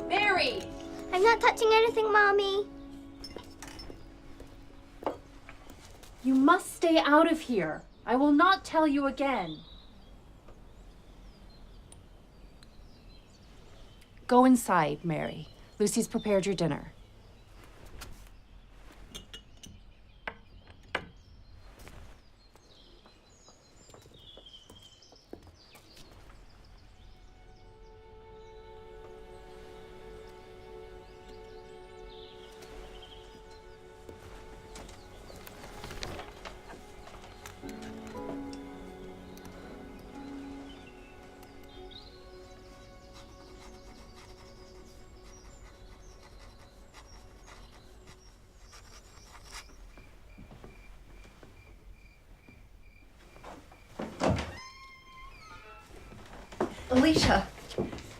Mary! I'm not touching anything, Mommy. You must stay out of here. I will not tell you again. Go inside, Mary. Lucy's prepared your dinner. Alicia,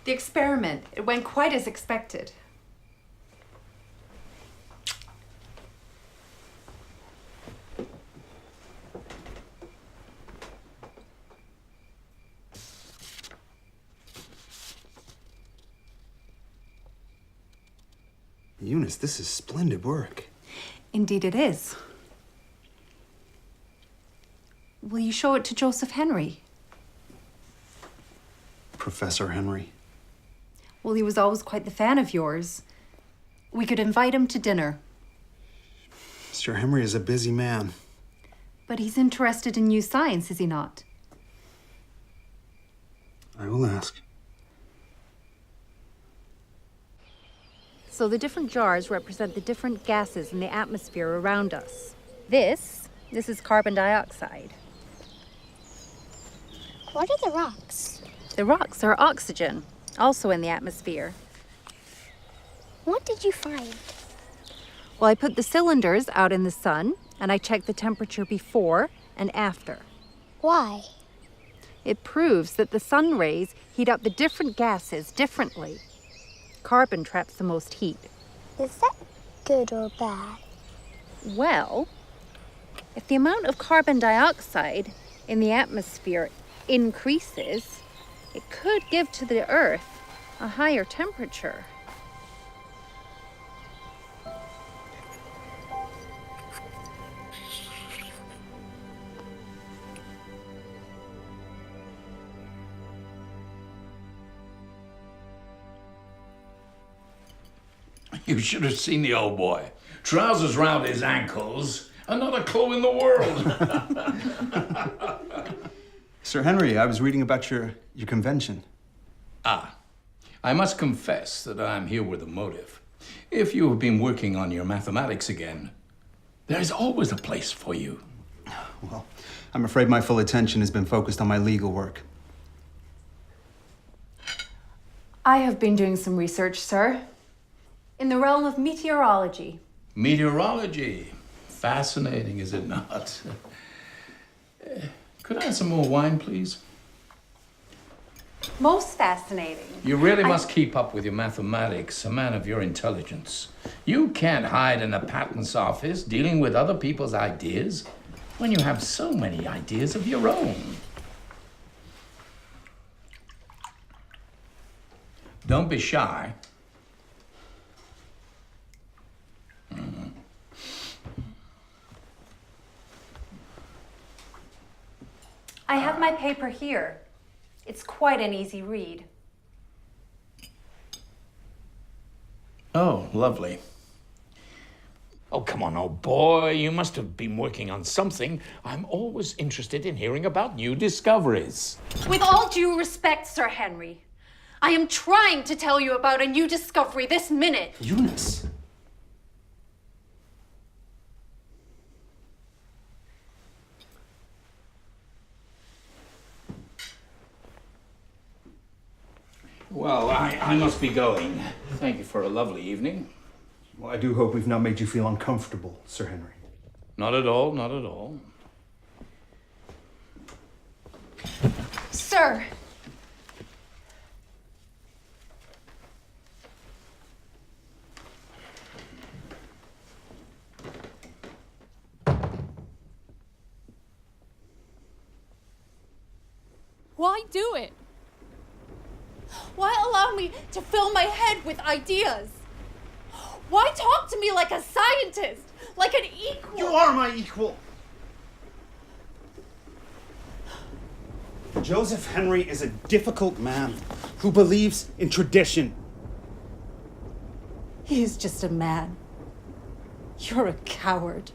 the experiment, it went quite as expected. Eunice, this is splendid work. Indeed it is. Will you show it to Joseph Henry? Professor Henry. Well, he was always quite the fan of yours. We could invite him to dinner. Mr. Henry is a busy man. But he's interested in new science, is he not? I will ask. So the different jars represent the different gases in the atmosphere around us. This is carbon dioxide. What are the rocks? The rocks are oxygen, also in the atmosphere. What did you find? Well, I put the cylinders out in the sun, and I checked the temperature before and after. Why? It proves that the sun rays heat up the different gases differently. Carbon traps the most heat. Is that good or bad? Well, if the amount of carbon dioxide in the atmosphere increases, it could give to the Earth a higher temperature. You should have seen the old boy. Trousers round his ankles, and not a clue in the world. Sir Henry, I was reading about your convention. Ah, I must confess that I'm here with a motive. If you have been working on your mathematics again, there's always a place for you. Well, I'm afraid my full attention has been focused on my legal work. I have been doing some research, sir, in the realm of meteorology. Meteorology. Fascinating, is it not? Could I have some more wine, please? Most fascinating. You really must keep up with your mathematics, a man of your intelligence. You can't hide in a patent's office dealing with other people's ideas when you have so many ideas of your own. Don't be shy. I have my paper here. It's quite an easy read. Oh, lovely. Oh, come on, old boy. You must have been working on something. I'm always interested in hearing about new discoveries. With all due respect, Sir Henry, I am trying to tell you about a new discovery this minute. Eunice. Well, I must be going. Thank you for a lovely evening. Well, I do hope we've not made you feel uncomfortable, Sir Henry. Not at all, not at all. Sir, Why do it? Why allow me to fill my head with ideas? Why talk to me like a scientist, like an equal? You are my equal. Joseph Henry is a difficult man who believes in tradition. He is just a man. You're a coward.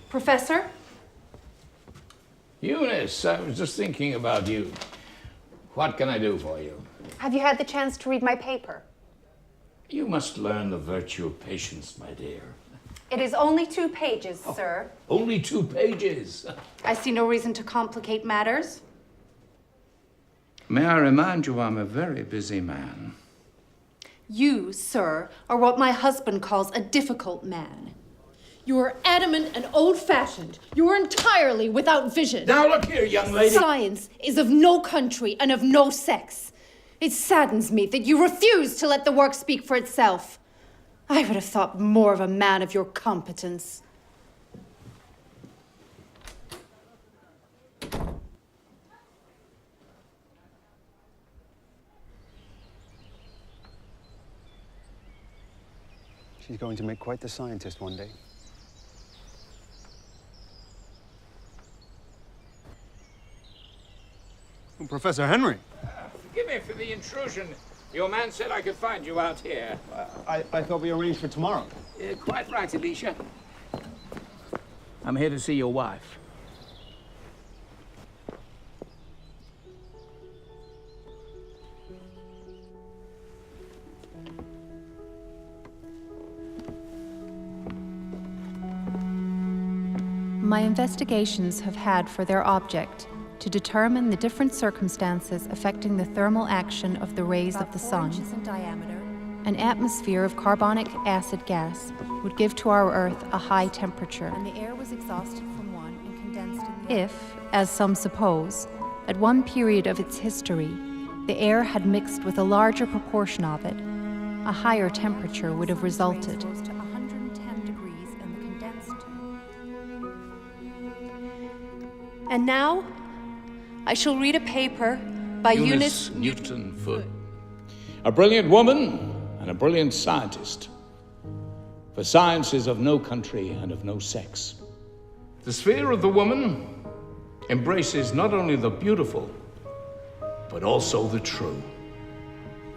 Professor? EUNICE, I was just thinking about you. What can I do for you? Have you had the chance to read my paper? You must learn the virtue of patience, my dear. It is only 2 pages, sir. Only 2 pages. I see no reason to complicate matters. May I remind you, I'm a very busy man. You, sir, are what my husband calls a difficult man. You are adamant and old-fashioned. You are entirely without vision. Now look here, young lady. Science is of no country and of no sex. It saddens me that you refuse to let the work speak for itself. I would have thought more of a man of your competence. She's going to make quite the scientist one day. Oh, Professor Henry. Forgive me for the intrusion. Your man said I could find you out here. I thought we arranged for tomorrow. Quite right, Alicia. I'm here to see your wife. My investigations have had for their object to determine the different circumstances affecting the thermal action of the rays of the sun. In diameter. An atmosphere of carbonic acid gas would give to our Earth a high temperature. And the air was exhausted from one and condensed in the other. If, as some suppose, at one period of its history, the air had mixed with a larger proportion of it, a higher temperature would have resulted. Rose to 110 degrees in the condensed. And now, I shall read a paper by Eunice Newton Foote. A brilliant woman and a brilliant scientist. For science is of no country and of no sex. The sphere of the woman embraces not only the beautiful, but also the true.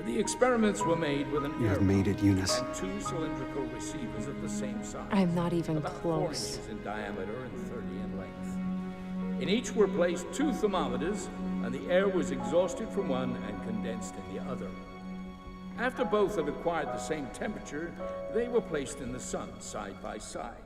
The experiments were made with an You have made it, Eunice. and 2 cylindrical receivers of the same size. I'm not even about 4 close. inches in diameter and 30 in length. In each were placed 2 thermometers, and the air was exhausted from one and condensed in the other. After both had acquired the same temperature, they were placed in the sun side by side.